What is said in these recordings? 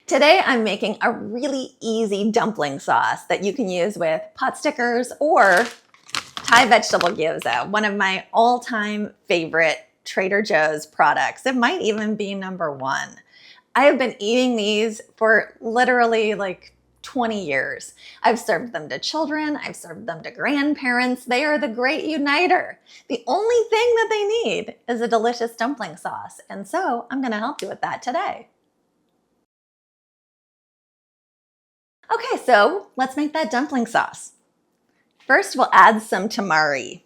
Today I'm making a really easy dumpling sauce that you can use with pot stickers or Thai vegetable gyoza, one of my all-time favorite Trader Joe's products. It might even be #1. I have been eating these for literally like 20 years. I've served them to children. I've served them to grandparents. They are the great uniter. The only thing that they need is a delicious dumpling sauce. And so I'm going to help you with that today. Okay, so let's make that dumpling sauce. First, we'll add some tamari.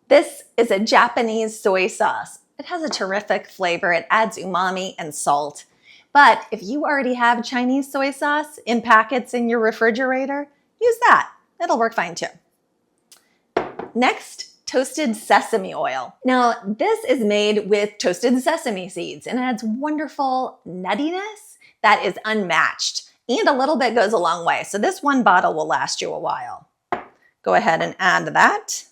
This is a Japanese soy sauce. It has a terrific flavor. It adds umami and salt. But if you already have Chinese soy sauce in packets in your refrigerator, use that. It'll work fine too. Next, toasted sesame oil. Now, this is made with toasted sesame seeds and it adds wonderful nuttiness that is unmatched. And a little bit goes a long way. So this one bottle will last you a while. Go ahead and add that.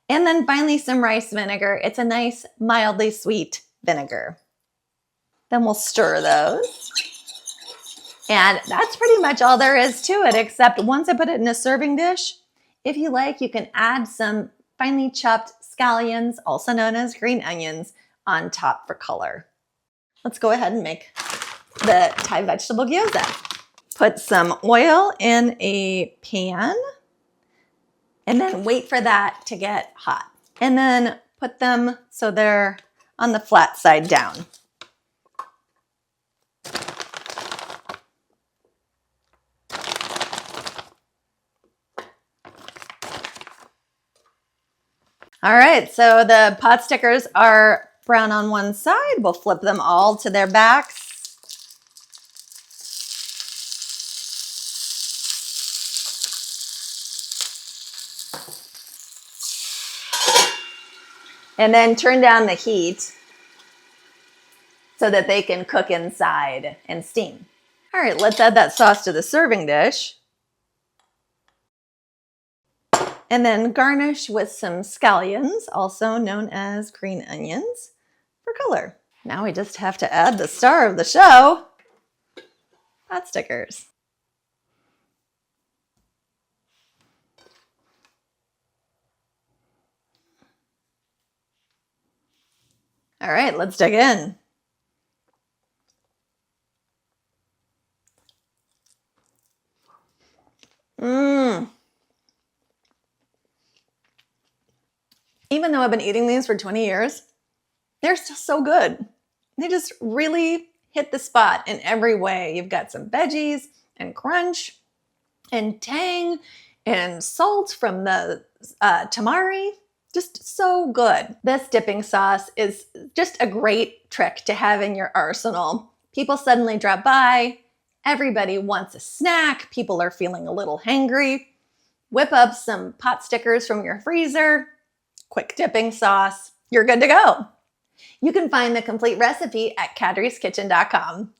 And then finally some rice vinegar. It's a nice, mildly sweet vinegar. Then we'll stir those. And that's pretty much all there is to it, except once I put it in a serving dish, if you like, you can add some finely chopped scallions, also known as green onions, on top for color. Let's go ahead and make the Thai vegetable gyoza. Put some oil in a pan and then wait for that to get hot. And then put them so they're on the flat side down. All right, so the pot stickers are brown on one side. We'll flip them all to their backs. And then turn down the heat so that they can cook inside and steam. All right, let's add that sauce to the serving dish. And then garnish with some scallions, also known as green onions, for color. Now we just have to add the star of the show, pot stickers. All right, let's dig in. Even though I've been eating these for 20 years, they're still so good. They just really hit the spot in every way. You've got some veggies and crunch and tang and salt from the tamari. Just so good. This dipping sauce is just a great trick to have in your arsenal. People suddenly drop by. Everybody wants a snack. People are feeling a little hangry. Whip up some pot stickers from your freezer. Quick dipping sauce. You're good to go. You can find the complete recipe at kadriskitchen.com.